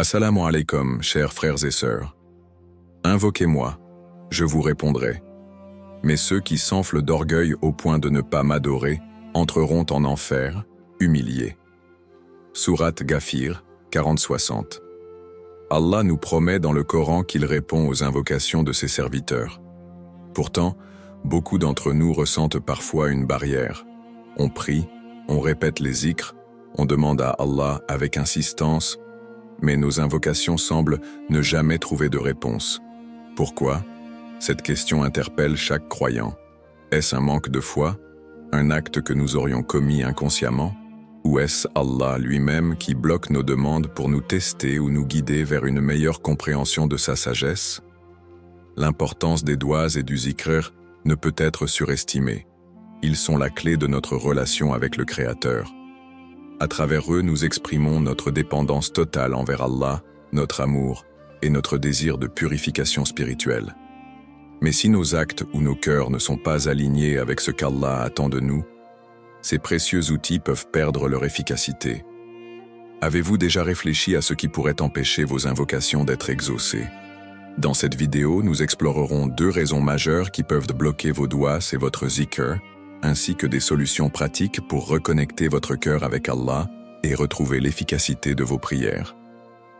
Assalamu alaikum, chers frères et sœurs. Invoquez-moi, je vous répondrai. Mais ceux qui s'enflent d'orgueil au point de ne pas m'adorer entreront en enfer, humiliés. Sourate Ghafir, 40-60. Allah nous promet dans le Coran qu'il répond aux invocations de ses serviteurs. Pourtant, beaucoup d'entre nous ressentent parfois une barrière. On prie, on répète les zikrs, on demande à Allah avec insistance, mais nos invocations semblent ne jamais trouver de réponse. Pourquoi? Cette question interpelle chaque croyant. Est-ce un manque de foi? Un acte que nous aurions commis inconsciemment? Ou est-ce Allah lui-même qui bloque nos demandes pour nous tester ou nous guider vers une meilleure compréhension de sa sagesse? L'importance des doigts et du zikr ne peut être surestimée. Ils sont la clé de notre relation avec le Créateur. À travers eux, nous exprimons notre dépendance totale envers Allah, notre amour et notre désir de purification spirituelle. Mais si nos actes ou nos cœurs ne sont pas alignés avec ce qu'Allah attend de nous, ces précieux outils peuvent perdre leur efficacité. Avez-vous déjà réfléchi à ce qui pourrait empêcher vos invocations d'être exaucées? Dans cette vidéo, nous explorerons 2 raisons majeures qui peuvent bloquer vos doigts et votre zikr, ainsi que des solutions pratiques pour reconnecter votre cœur avec Allah et retrouver l'efficacité de vos prières.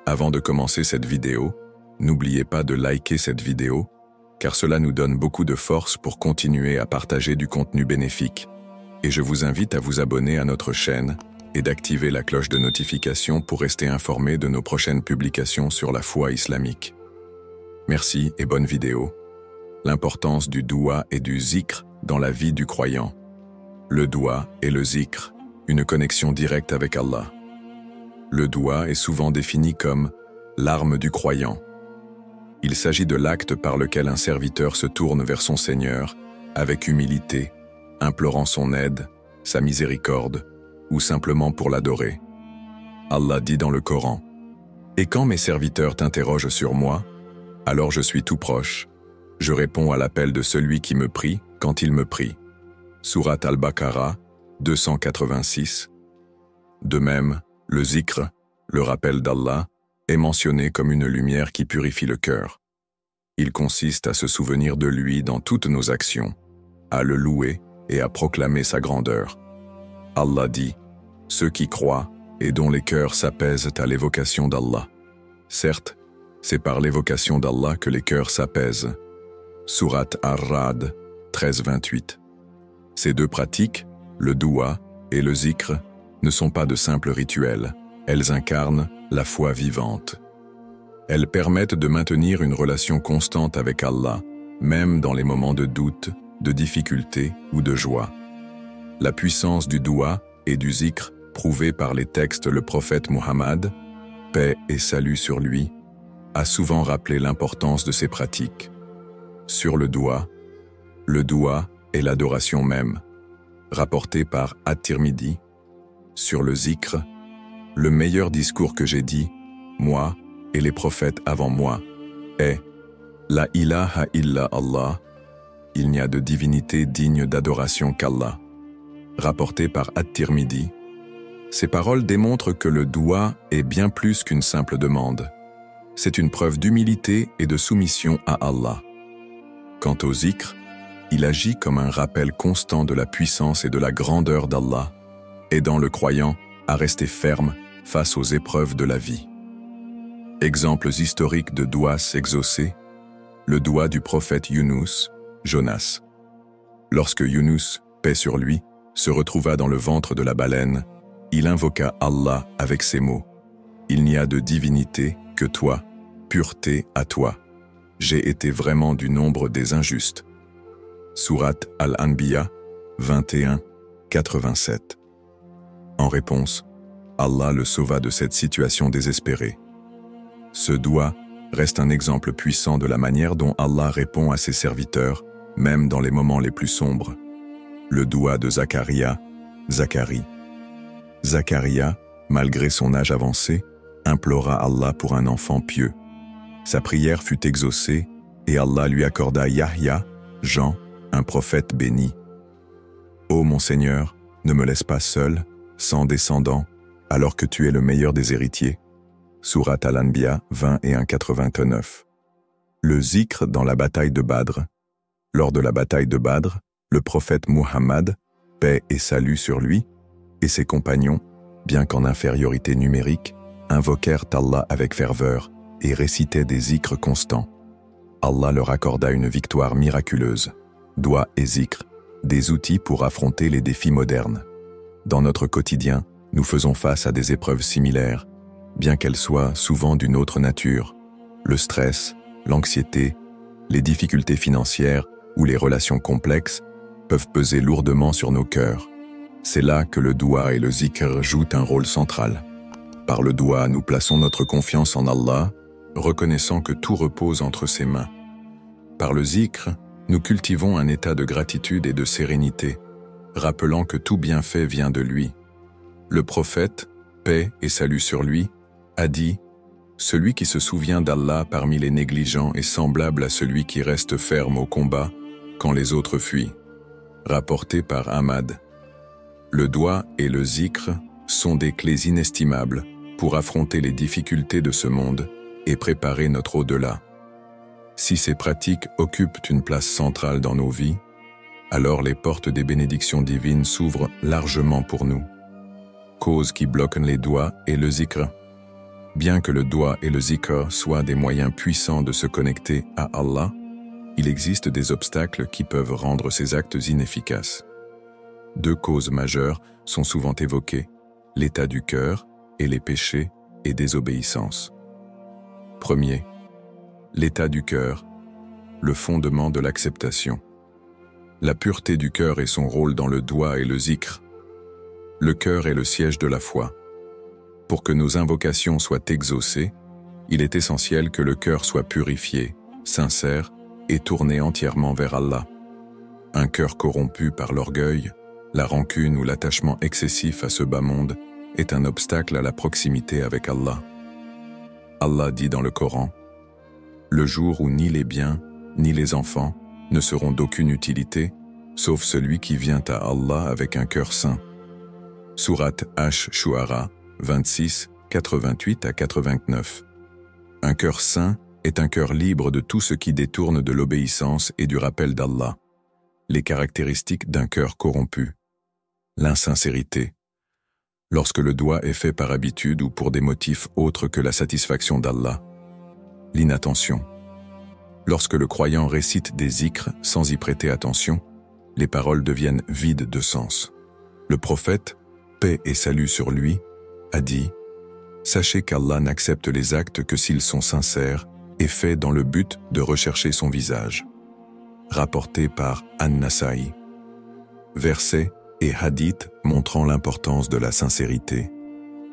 Avant de commencer cette vidéo, n'oubliez pas de liker cette vidéo, car cela nous donne beaucoup de force pour continuer à partager du contenu bénéfique. Et je vous invite à vous abonner à notre chaîne et d'activer la cloche de notification pour rester informé de nos prochaines publications sur la foi islamique. Merci et bonne vidéo. L'importance du doua et du zikr dans la vie du croyant. Le doua et le zikr, une connexion directe avec Allah. Le doua est souvent défini comme l'arme du croyant. Il s'agit de l'acte par lequel un serviteur se tourne vers son Seigneur avec humilité, implorant son aide, sa miséricorde, ou simplement pour l'adorer. Allah dit dans le Coran, « Et quand mes serviteurs t'interrogent sur moi, alors je suis tout proche. Je réponds à l'appel de celui qui me prie quand il me prie. » Sourate Al-Baqarah, 286. De même, le zikr, le rappel d'Allah, est mentionné comme une lumière qui purifie le cœur. Il consiste à se souvenir de lui dans toutes nos actions, à le louer et à proclamer sa grandeur. Allah dit, « Ceux qui croient et dont les cœurs s'apaisent à l'évocation d'Allah. » Certes, c'est par l'évocation d'Allah que les cœurs s'apaisent. Sourate Ar-Ra'd, 13-28. Ces 2 pratiques, le doua et le zikr, ne sont pas de simples rituels. Elles incarnent la foi vivante. Elles permettent de maintenir une relation constante avec Allah, même dans les moments de doute, de difficulté ou de joie. La puissance du doua et du zikr, prouvée par les textes le prophète Muhammad, paix et salut sur lui, a souvent rappelé l'importance de ces pratiques. Sur le doua est l'adoration même, rapporté par At-Tirmidhi. Sur le zikr, le meilleur discours que j'ai dit, moi et les prophètes avant moi, est « La ilaha illa Allah » il n'y a de divinité digne d'adoration qu'Allah. Rapporté par At-Tirmidhi, ces paroles démontrent que le doua est bien plus qu'une simple demande. C'est une preuve d'humilité et de soumission à Allah. Quant au zikr, il agit comme un rappel constant de la puissance et de la grandeur d'Allah, aidant le croyant à rester ferme face aux épreuves de la vie. Exemples historiques de douas exaucés, le doua du prophète Yunus, Jonas. Lorsque Yunus, paix sur lui, se retrouva dans le ventre de la baleine, il invoqua Allah avec ces mots, « Il n'y a de divinité que toi, pureté à toi. J'ai été vraiment du nombre des injustes. » Sourate Al-Anbiya, 21-87. En réponse, Allah le sauva de cette situation désespérée. Ce doua reste un exemple puissant de la manière dont Allah répond à ses serviteurs, même dans les moments les plus sombres. Le doua de Zacharia, Zacharie. Zacharia, malgré son âge avancé, implora Allah pour un enfant pieux. Sa prière fut exaucée et Allah lui accorda Yahya, Jean, un prophète béni. Ô mon Seigneur, ne me laisse pas seul, sans descendant, alors que tu es le meilleur des héritiers. Sourate Al-Anbiya 20 et 1,89. Le zikr dans la bataille de Badr. Lors de la bataille de Badr, le prophète Muhammad, paix et salut sur lui, et ses compagnons, bien qu'en infériorité numérique, invoquèrent Allah avec ferveur et récitaient des zikrs constants. Allah leur accorda une victoire miraculeuse. Doigts et zikr, des outils pour affronter les défis modernes. Dans notre quotidien, nous faisons face à des épreuves similaires, bien qu'elles soient souvent d'une autre nature. Le stress, l'anxiété, les difficultés financières ou les relations complexes peuvent peser lourdement sur nos cœurs. C'est là que le doua et le zikr jouent un rôle central. Par le doua, nous plaçons notre confiance en Allah, reconnaissant que tout repose entre ses mains. Par le zikr, nous cultivons un état de gratitude et de sérénité, rappelant que tout bienfait vient de lui. Le prophète, paix et salut sur lui, a dit « Celui qui se souvient d'Allah parmi les négligents est semblable à celui qui reste ferme au combat quand les autres fuient. » Rapporté par Ahmad. Le doua et le zikr sont des clés inestimables pour affronter les difficultés de ce monde et préparer notre au-delà. Si ces pratiques occupent une place centrale dans nos vies, alors les portes des bénédictions divines s'ouvrent largement pour nous. Causes qui bloquent les doigts et le zikr. Bien que le doua et le zikr soient des moyens puissants de se connecter à Allah, il existe des obstacles qui peuvent rendre ces actes inefficaces. Deux causes majeures sont souvent évoquées, l'état du cœur et les péchés et désobéissance. Premier, l'état du cœur, le fondement de l'acceptation. La pureté du cœur et son rôle dans le doua et le zikr. Le cœur est le siège de la foi. Pour que nos invocations soient exaucées, il est essentiel que le cœur soit purifié, sincère et tourné entièrement vers Allah. Un cœur corrompu par l'orgueil, la rancune ou l'attachement excessif à ce bas monde est un obstacle à la proximité avec Allah. Allah dit dans le Coran, « Le jour où ni les biens, ni les enfants ne seront d'aucune utilité, sauf celui qui vient à Allah avec un cœur saint. » Sourate Ash-Shu'ara 26, 88 à 89. Un cœur saint est un cœur libre de tout ce qui détourne de l'obéissance et du rappel d'Allah. Les caractéristiques d'un cœur corrompu. L'insincérité. Lorsque le doua est fait par habitude ou pour des motifs autres que la satisfaction d'Allah. L'inattention. Lorsque le croyant récite des zikrs sans y prêter attention, les paroles deviennent vides de sens. Le prophète, paix et salut sur lui, a dit « Sachez qu'Allah n'accepte les actes que s'ils sont sincères et faits dans le but de rechercher son visage. » Rapporté par An-Nasa'i. Versets et hadiths montrant l'importance de la sincérité.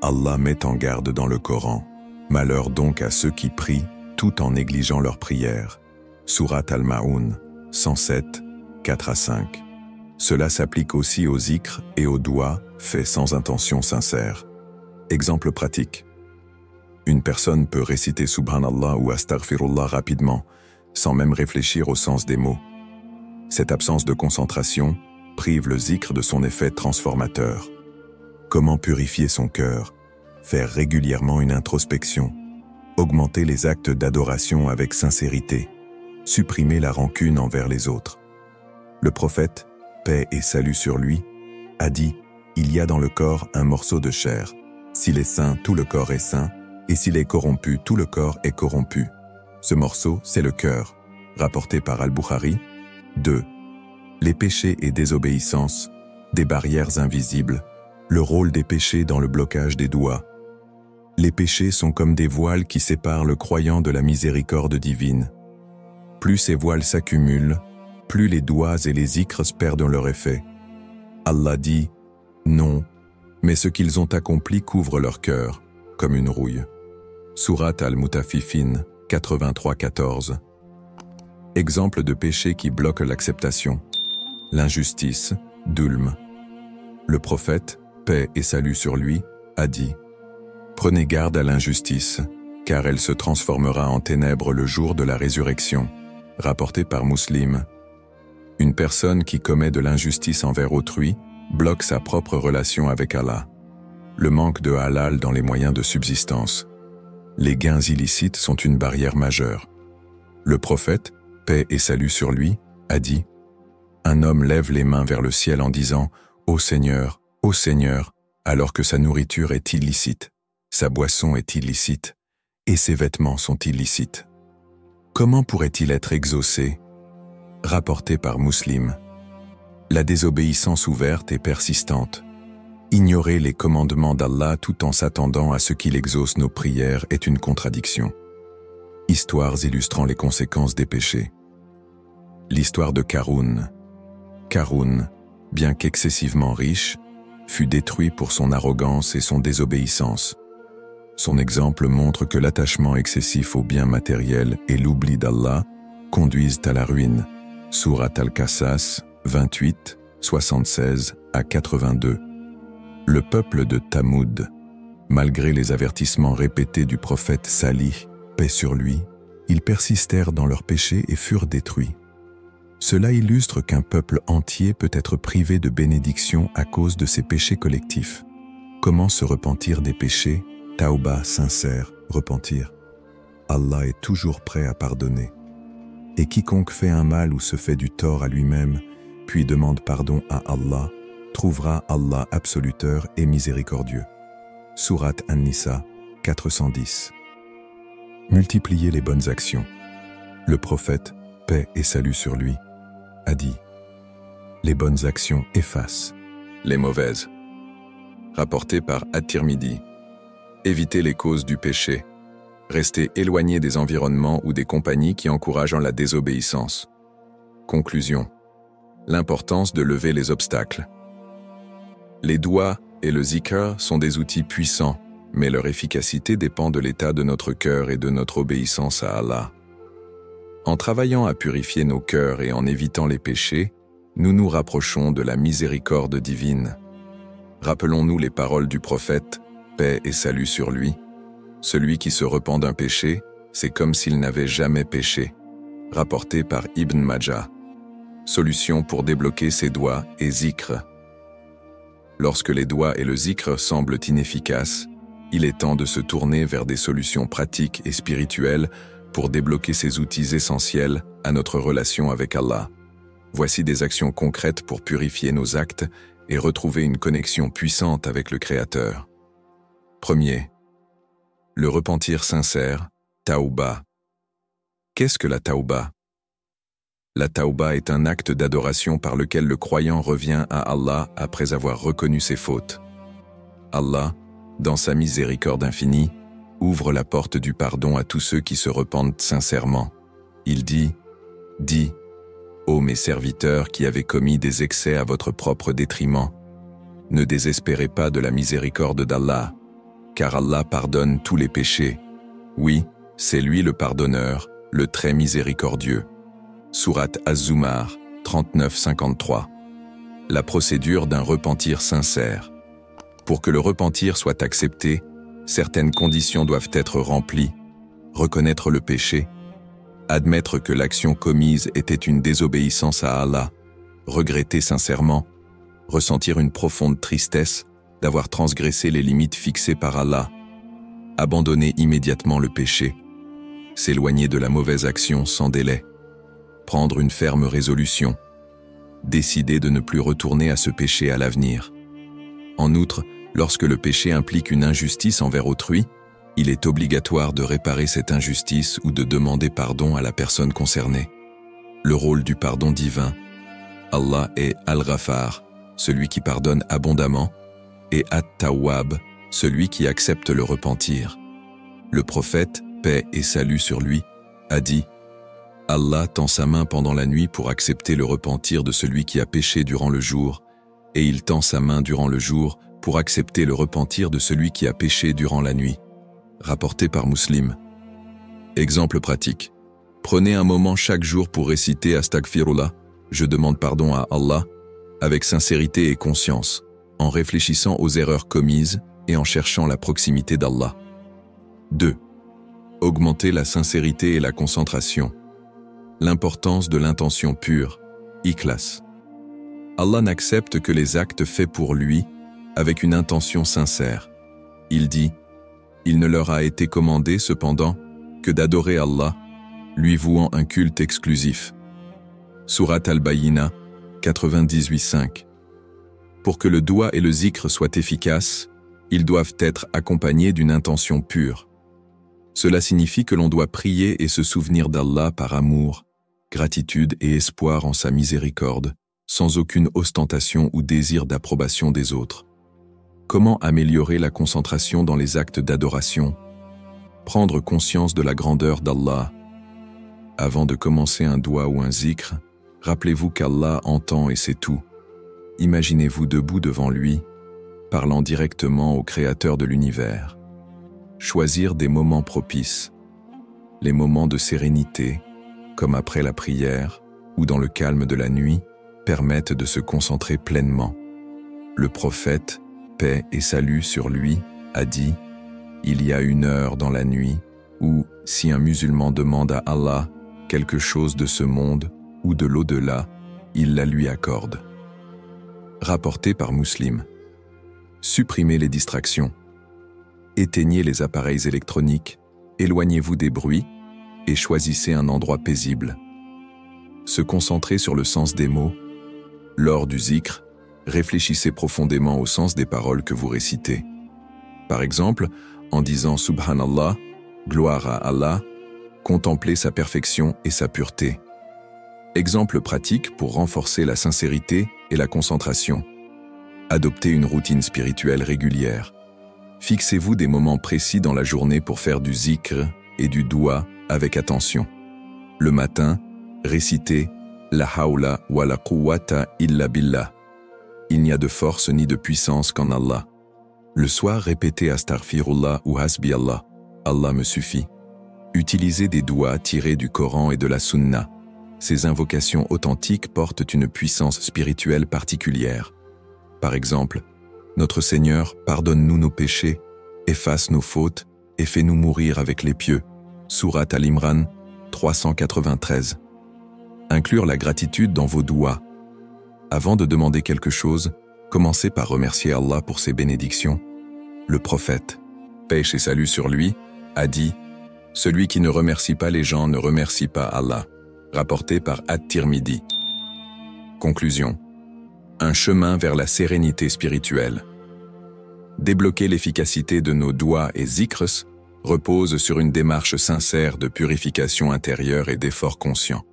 Allah met en garde dans le Coran. Malheur donc à ceux qui prient tout en négligeant leurs prières. Sourate Al-Ma'un 107, 4 à 5. Cela s'applique aussi aux zikrs et aux doua faits sans intention sincère. Exemple pratique. Une personne peut réciter Subhanallah ou Astaghfirullah rapidement, sans même réfléchir au sens des mots. Cette absence de concentration prive le zikr de son effet transformateur. Comment purifier son cœur? Faire régulièrement une introspection. Augmenter les actes d'adoration avec sincérité. Supprimer la rancune envers les autres. Le prophète, paix et salut sur lui, a dit « Il y a dans le corps un morceau de chair. S'il est sain, tout le corps est sain, et s'il est corrompu, tout le corps est corrompu. Ce morceau, c'est le cœur. » Rapporté par Al-Bukhari. 2. Les péchés et désobéissances, des barrières invisibles, le rôle des péchés dans le blocage des doigts. Les péchés sont comme des voiles qui séparent le croyant de la miséricorde divine. Plus ces voiles s'accumulent, plus les doigts et les zikrs perdent leur effet. Allah dit « Non, mais ce qu'ils ont accompli couvre leur cœur, comme une rouille. » Sourate Al-Mutaffifin 83-14. Exemple de péché qui bloque l'acceptation. L'injustice, Dulm. Le prophète, paix et salut sur lui, a dit « Prenez garde à l'injustice, car elle se transformera en ténèbres le jour de la résurrection. » Rapporté par Muslim. Une personne qui commet de l'injustice envers autrui bloque sa propre relation avec Allah. Le manque de halal dans les moyens de subsistance. Les gains illicites sont une barrière majeure. Le prophète, paix et salut sur lui, a dit « Un homme lève les mains vers le ciel en disant « Ô Seigneur, alors que sa nourriture est illicite, sa boisson est illicite, et ses vêtements sont illicites. Comment pourrait-il être exaucé ?» Rapporté par Muslim. La désobéissance ouverte et persistante. Ignorer les commandements d'Allah tout en s'attendant à ce qu'il exauce nos prières est une contradiction. Histoires illustrant les conséquences des péchés. L'histoire de Qarûn. Qarûn, bien qu'excessivement riche, fut détruit pour son arrogance et son désobéissance. Son exemple montre que l'attachement excessif aux biens matériels et l'oubli d'Allah conduisent à la ruine. Surat Al-Qasas 28, 76 à 82. Le peuple de Thamoud, malgré les avertissements répétés du prophète Salih, paix sur lui, ils persistèrent dans leurs péchés et furent détruits. Cela illustre qu'un peuple entier peut être privé de bénédiction à cause de ses péchés collectifs. Comment se repentir des péchés? Tauba sincère, repentir. Allah est toujours prêt à pardonner. Et quiconque fait un mal ou se fait du tort à lui-même, puis demande pardon à Allah, trouvera Allah absoluteur et miséricordieux. Surat An-Nisa 410. Multiplier les bonnes actions. Le prophète, paix et salut sur lui, a dit « Les bonnes actions effacent les mauvaises ». Rapporté par At-Tirmidhi. Éviter les causes du péché. Rester éloigné des environnements ou des compagnies qui encouragent la désobéissance. Conclusion. L'importance de lever les obstacles. Les doigts et le zikr sont des outils puissants, mais leur efficacité dépend de l'état de notre cœur et de notre obéissance à Allah. En travaillant à purifier nos cœurs et en évitant les péchés, nous nous rapprochons de la miséricorde divine. Rappelons-nous les paroles du prophète, paix et salut sur lui. Celui qui se repent d'un péché, c'est comme s'il n'avait jamais péché. Rapporté par Ibn Majah. Solution pour débloquer ses doigts et zikr. Lorsque les doigts et le zikr semblent inefficaces, il est temps de se tourner vers des solutions pratiques et spirituelles pour débloquer ces outils essentiels à notre relation avec Allah. Voici des actions concrètes pour purifier nos actes et retrouver une connexion puissante avec le Créateur. Premier, le repentir sincère, Tauba. Qu'est-ce que la Tauba? La Tauba est un acte d'adoration par lequel le croyant revient à Allah après avoir reconnu ses fautes. Allah, dans sa miséricorde infinie, ouvre la porte du pardon à tous ceux qui se repentent sincèrement. Il dit, ô mes serviteurs qui avez commis des excès à votre propre détriment, ne désespérez pas de la miséricorde d'Allah, car Allah pardonne tous les péchés. Oui, c'est lui le pardonneur, le très miséricordieux. Surat Az-Zumar 39-53. La procédure d'un repentir sincère. Pour que le repentir soit accepté, certaines conditions doivent être remplies. Reconnaître le péché, admettre que l'action commise était une désobéissance à Allah, regretter sincèrement, ressentir une profonde tristesse d'avoir transgressé les limites fixées par Allah, abandonner immédiatement le péché, s'éloigner de la mauvaise action sans délai, prendre une ferme résolution, décider de ne plus retourner à ce péché à l'avenir. En outre, lorsque le péché implique une injustice envers autrui, il est obligatoire de réparer cette injustice ou de demander pardon à la personne concernée. Le rôle du pardon divin. Allah est Al-Ghafar, celui qui pardonne abondamment, et At-Tawwab, celui qui accepte le repentir. Le prophète, paix et salut sur lui, a dit « Allah tend sa main pendant la nuit pour accepter le repentir de celui qui a péché durant le jour, et il tend sa main durant le jour pour accepter le repentir de celui qui a péché durant la nuit. » Rapporté par Muslim. Exemple pratique. Prenez un moment chaque jour pour réciter Astaghfirullah, je demande pardon à Allah, avec sincérité et conscience, en réfléchissant aux erreurs commises et en cherchant la proximité d'Allah. 2. Augmenter la sincérité et la concentration. L'importance de l'intention pure, Ikhlas. Allah n'accepte que les actes faits pour lui, avec une intention sincère. Il dit Il ne leur a été commandé, cependant, que d'adorer Allah, lui vouant un culte exclusif. Surat Al-Bayyina, 98.5. Pour que le doua et le zikr soient efficaces, ils doivent être accompagnés d'une intention pure. Cela signifie que l'on doit prier et se souvenir d'Allah par amour, gratitude et espoir en sa miséricorde, sans aucune ostentation ou désir d'approbation des autres. Comment améliorer la concentration dans les actes d'adoration? Prendre conscience de la grandeur d'Allah. Avant de commencer un doua ou un zikr, rappelez-vous qu'Allah entend et sait tout. Imaginez-vous debout devant lui, parlant directement au Créateur de l'univers. Choisir des moments propices. Les moments de sérénité, comme après la prière ou dans le calme de la nuit, permettent de se concentrer pleinement. Le prophète, paix et salut sur lui, a dit « Il y a une heure dans la nuit où, si un musulman demande à Allah quelque chose de ce monde ou de l'au-delà, il la lui accorde. » Rapporté par Muslim. Supprimez les distractions. Éteignez les appareils électroniques, éloignez-vous des bruits et choisissez un endroit paisible. Se concentrer sur le sens des mots. Lors du zikr, réfléchissez profondément au sens des paroles que vous récitez. Par exemple, en disant Subhanallah, gloire à Allah, contemplez sa perfection et sa pureté. Exemple pratique pour renforcer la sincérité et la concentration. Adoptez une routine spirituelle régulière. Fixez-vous des moments précis dans la journée pour faire du zikr et du doua avec attention. Le matin, récitez La hawla wa la quwwata illa billah. Il n'y a de force ni de puissance qu'en Allah. Le soir, répétez Astaghfirullah ou Hasbi Allah. Allah me suffit. Utilisez des douas tirés du Coran et de la Sunna. Ces invocations authentiques portent une puissance spirituelle particulière. Par exemple, Notre Seigneur, pardonne-nous nos péchés, efface nos fautes et fais-nous mourir avec les pieux. Surat Al-Imran 393. Inclure la gratitude dans vos douas. Avant de demander quelque chose, commencez par remercier Allah pour ses bénédictions. Le prophète, paix et salut sur lui, a dit « Celui qui ne remercie pas les gens ne remercie pas Allah », rapporté par At-Tirmidhi. Conclusion. Un chemin vers la sérénité spirituelle. Débloquer l'efficacité de nos douas et zikrs repose sur une démarche sincère de purification intérieure et d'effort conscient.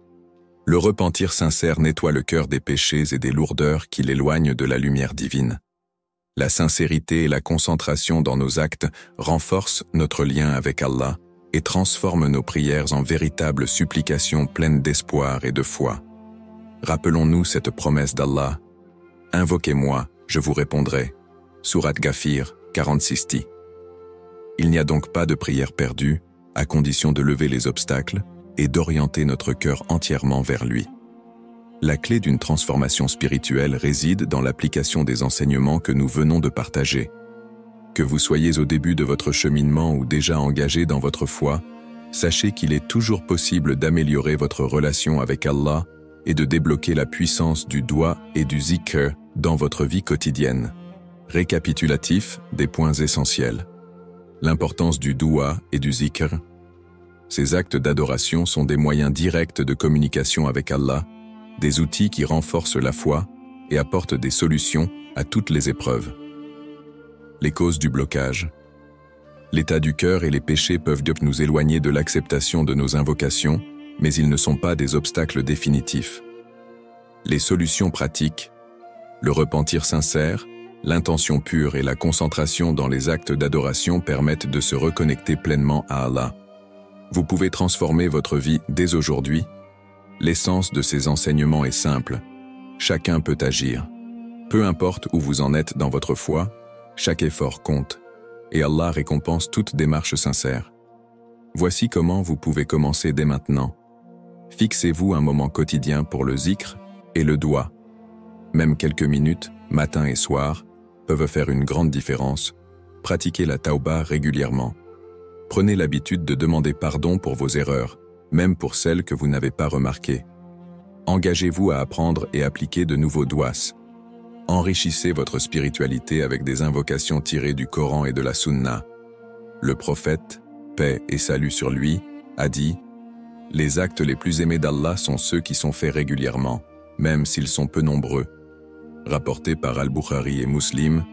Le repentir sincère nettoie le cœur des péchés et des lourdeurs qui l'éloignent de la lumière divine. La sincérité et la concentration dans nos actes renforcent notre lien avec Allah et transforment nos prières en véritables supplications pleines d'espoir et de foi. Rappelons-nous cette promesse d'Allah. « Invoquez-moi, je vous répondrai. » Surat Ghafir 46. Il n'y a donc pas de prière perdue, à condition de lever les obstacles et d'orienter notre cœur entièrement vers lui. La clé d'une transformation spirituelle réside dans l'application des enseignements que nous venons de partager. Que vous soyez au début de votre cheminement ou déjà engagé dans votre foi, sachez qu'il est toujours possible d'améliorer votre relation avec Allah et de débloquer la puissance du doua et du zikr dans votre vie quotidienne. Récapitulatif des points essentiels. L'importance du doua et du zikr. Ces actes d'adoration sont des moyens directs de communication avec Allah, des outils qui renforcent la foi et apportent des solutions à toutes les épreuves. Les causes du blocage. L'état du cœur et les péchés peuvent nous éloigner de l'acceptation de nos invocations, mais ils ne sont pas des obstacles définitifs. Les solutions pratiques. Le repentir sincère, l'intention pure et la concentration dans les actes d'adoration permettent de se reconnecter pleinement à Allah. Vous pouvez transformer votre vie dès aujourd'hui. L'essence de ces enseignements est simple. Chacun peut agir. Peu importe où vous en êtes dans votre foi, chaque effort compte, et Allah récompense toute démarche sincère. Voici comment vous pouvez commencer dès maintenant. Fixez-vous un moment quotidien pour le zikr et le doua. Même quelques minutes, matin et soir, peuvent faire une grande différence. Pratiquez la tauba régulièrement. Prenez l'habitude de demander pardon pour vos erreurs, même pour celles que vous n'avez pas remarquées. Engagez-vous à apprendre et appliquer de nouveaux douas. Enrichissez votre spiritualité avec des invocations tirées du Coran et de la Sunna. Le prophète, paix et salut sur lui, a dit « Les actes les plus aimés d'Allah sont ceux qui sont faits régulièrement, même s'ils sont peu nombreux. » Rapporté par Al-Bukhari et Muslim,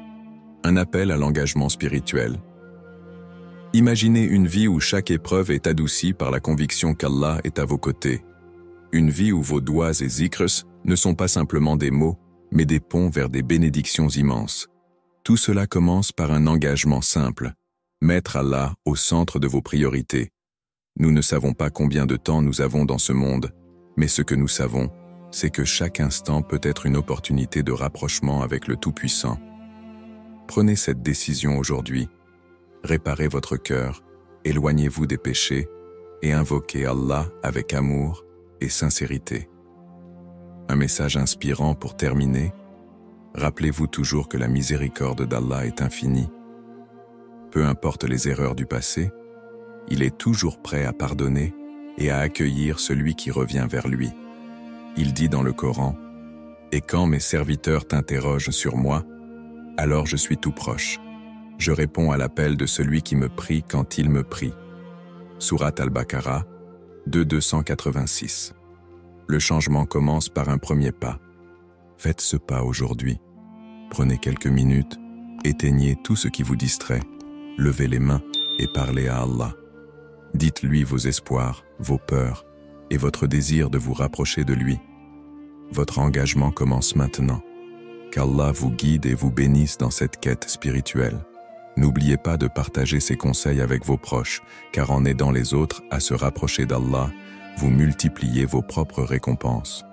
un appel à l'engagement spirituel. Imaginez une vie où chaque épreuve est adoucie par la conviction qu'Allah est à vos côtés. Une vie où vos doigts et zikrs ne sont pas simplement des mots, mais des ponts vers des bénédictions immenses. Tout cela commence par un engagement simple, mettre Allah au centre de vos priorités. Nous ne savons pas combien de temps nous avons dans ce monde, mais ce que nous savons, c'est que chaque instant peut être une opportunité de rapprochement avec le Tout-Puissant. Prenez cette décision aujourd'hui, réparez votre cœur, éloignez-vous des péchés et invoquez Allah avec amour et sincérité. Un message inspirant pour terminer, rappelez-vous toujours que la miséricorde d'Allah est infinie. Peu importe les erreurs du passé, il est toujours prêt à pardonner et à accueillir celui qui revient vers lui. Il dit dans le Coran, « Et quand mes serviteurs t'interrogent sur moi, alors je suis tout proche. Je réponds à l'appel de celui qui me prie quand il me prie. » Sourate Al-Baqarah, 286. Le changement commence par un premier pas. Faites ce pas aujourd'hui. Prenez quelques minutes, éteignez tout ce qui vous distrait, levez les mains et parlez à Allah. Dites-lui vos espoirs, vos peurs et votre désir de vous rapprocher de lui. Votre engagement commence maintenant. Qu'Allah vous guide et vous bénisse dans cette quête spirituelle. N'oubliez pas de partager ces conseils avec vos proches, car en aidant les autres à se rapprocher d'Allah, vous multipliez vos propres récompenses.